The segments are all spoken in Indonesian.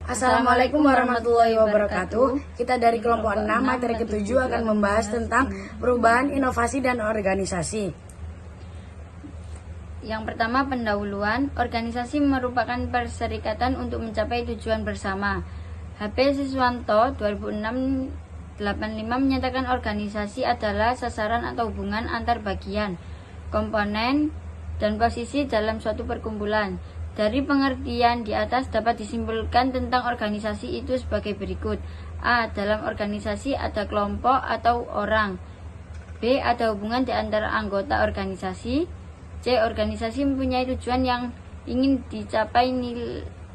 Assalamualaikum warahmatullahi wabarakatuh. Kita dari kelompok 6 materi ke-7 akan membahas tentang perubahan, inovasi, dan organisasi. Yang pertama, pendahuluan. Organisasi merupakan perserikatan untuk mencapai tujuan bersama. HP Siswanto 2006-85 menyatakan organisasi adalah sasaran atau hubungan antar bagian, komponen, dan posisi dalam suatu perkumpulan. Dari pengertian di atas dapat disimpulkan tentang organisasi itu sebagai berikut. A. Dalam organisasi ada kelompok atau orang. B. Ada hubungan di antara anggota organisasi. C. Organisasi mempunyai tujuan yang ingin dicapai.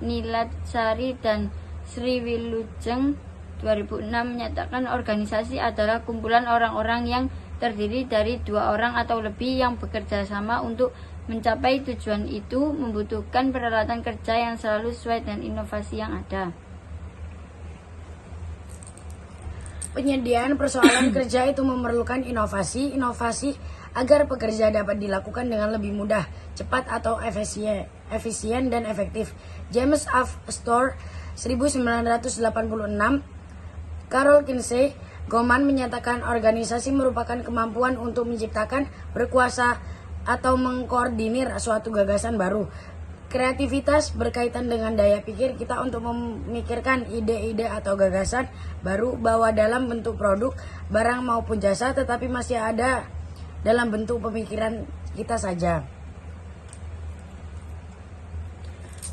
Nilatsari dan Sriwilujeng 2006 menyatakan organisasi adalah kumpulan orang-orang yang terdiri dari 2 orang atau lebih yang bekerja sama untuk mencapai tujuan itu, membutuhkan peralatan kerja yang selalu sesuai dengan inovasi yang ada. Penyediaan persoalan kerja itu memerlukan inovasi agar pekerja dapat dilakukan dengan lebih mudah, cepat atau efisien dan efektif. James F. Storr 1986, Carol Kinsey Goman menyatakan organisasi merupakan kemampuan untuk menciptakan, berkuasa, atau mengkoordinir suatu gagasan baru. Kreativitas berkaitan dengan daya pikir kita untuk memikirkan ide-ide atau gagasan baru bahwa dalam bentuk produk, barang maupun jasa, tetapi masih ada dalam bentuk pemikiran kita saja.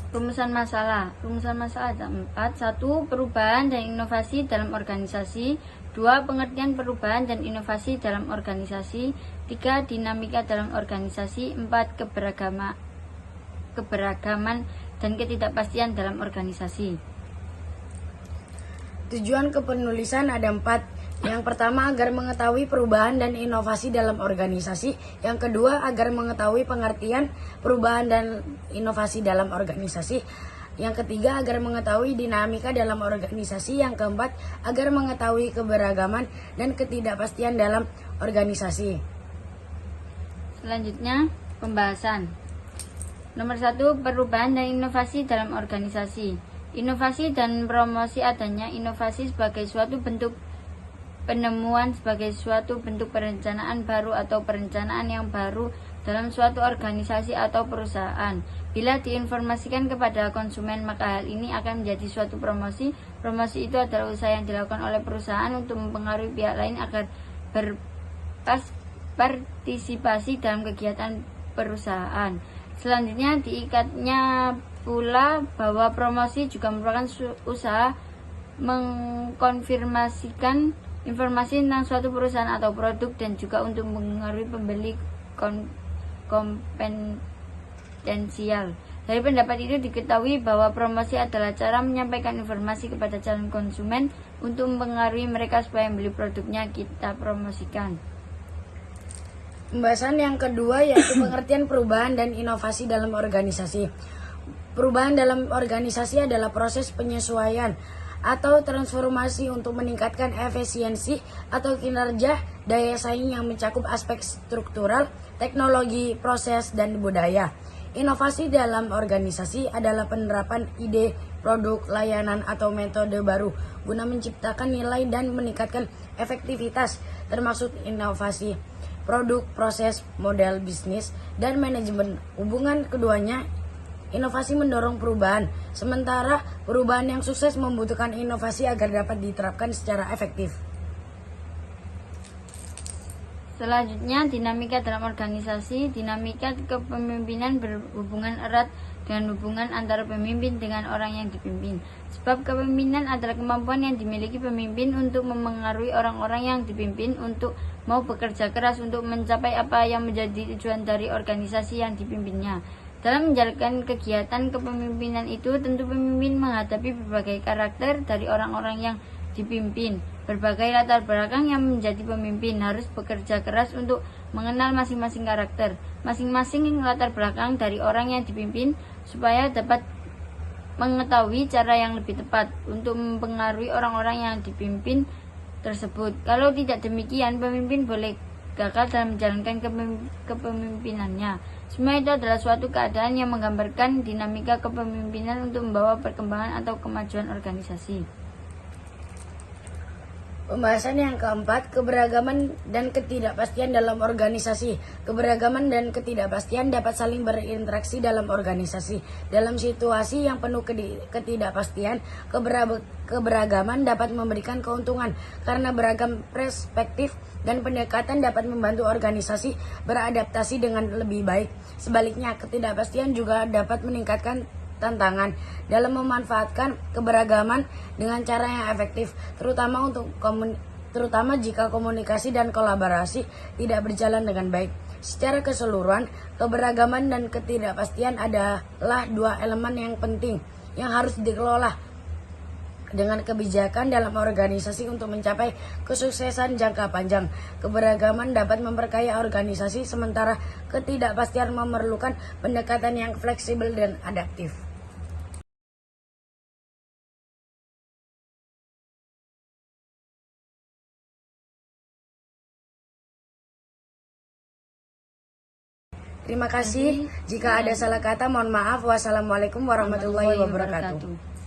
Rumusan masalah ada 4. 1. Perubahan dan inovasi dalam organisasi. 2. Pengertian perubahan dan inovasi dalam organisasi. 3. Dinamika dalam organisasi. 4. Keberagaman dan ketidakpastian dalam organisasi. Tujuan kepenulisan ada 4. Yang pertama, agar mengetahui perubahan dan inovasi dalam organisasi. Yang kedua, agar mengetahui pengertian perubahan dan inovasi dalam organisasi. Yang ketiga, agar mengetahui dinamika dalam organisasi. Yang keempat, agar mengetahui keberagaman dan ketidakpastian dalam organisasi. Selanjutnya, pembahasan. Nomor 1, perubahan dan inovasi dalam organisasi. Inovasi dan promosi adanya inovasi sebagai suatu bentuk penemuan, sebagai suatu bentuk perencanaan baru atau perencanaan yang baru dalam suatu organisasi atau perusahaan. Bila diinformasikan kepada konsumen, maka hal ini akan menjadi suatu promosi. Promosi itu adalah usaha yang dilakukan oleh perusahaan untuk mempengaruhi pihak lain agar berpartisipasi dalam kegiatan perusahaan. Selanjutnya, diikatnya pula bahwa promosi juga merupakan usaha mengkonfirmasikan informasi tentang suatu perusahaan atau produk dan juga untuk mempengaruhi pembeli kompetensial. Dari pendapat itu diketahui bahwa promosi adalah cara menyampaikan informasi kepada calon konsumen untuk mempengaruhi mereka supaya membeli produknya kita promosikan. Pembahasan yang kedua yaitu pengertian perubahan dan inovasi dalam organisasi. Perubahan dalam organisasi adalah proses penyesuaian atau transformasi untuk meningkatkan efisiensi atau kinerja daya saing yang mencakup aspek struktural, teknologi, proses, dan budaya. Inovasi dalam organisasi adalah penerapan ide, produk, layanan, atau metode baru guna menciptakan nilai dan meningkatkan efektivitas, termasuk inovasi produk, proses, model bisnis, dan manajemen. Hubungan keduanya, inovasi mendorong perubahan, sementara perubahan yang sukses membutuhkan inovasi agar dapat diterapkan secara efektif. Selanjutnya, dinamika dalam organisasi. Dinamika kepemimpinan berhubungan erat dengan hubungan antara pemimpin dengan orang yang dipimpin. Sebab kepemimpinan adalah kemampuan yang dimiliki pemimpin untuk memengaruhi orang-orang yang dipimpin untuk mau bekerja keras untuk mencapai apa yang menjadi tujuan dari organisasi yang dipimpinnya. Dalam menjalankan kegiatan kepemimpinan itu, tentu pemimpin menghadapi berbagai karakter dari orang-orang yang dipimpin. Berbagai latar belakang yang menjadi pemimpin harus bekerja keras untuk mengenal masing-masing karakter, masing-masing latar belakang dari orang yang dipimpin supaya dapat mengetahui cara yang lebih tepat untuk mempengaruhi orang-orang yang dipimpin tersebut. Kalau tidak demikian, pemimpin boleh gagal dalam menjalankan kepemimpinannya. Semua itu adalah suatu keadaan yang menggambarkan dinamika kepemimpinan untuk membawa perkembangan atau kemajuan organisasi. Pembahasan yang keempat, keberagaman dan ketidakpastian dalam organisasi. Keberagaman dan ketidakpastian dapat saling berinteraksi dalam organisasi. Dalam situasi yang penuh ketidakpastian, keberagaman dapat memberikan keuntungan karena beragam perspektif dan pendekatan dapat membantu organisasi beradaptasi dengan lebih baik. Sebaliknya, ketidakpastian juga dapat meningkatkan tantangan dalam memanfaatkan keberagaman dengan cara yang efektif, terutama jika komunikasi dan kolaborasi tidak berjalan dengan baik. Secara keseluruhan, keberagaman dan ketidakpastian adalah dua elemen yang penting yang harus dikelola dengan kebijakan dalam organisasi untuk mencapai kesuksesan jangka panjang. Keberagaman dapat memperkaya organisasi, sementara ketidakpastian memerlukan pendekatan yang fleksibel dan adaptif. Terima kasih. Jika ada salah kata, mohon maaf. Wassalamualaikum warahmatullahi wabarakatuh.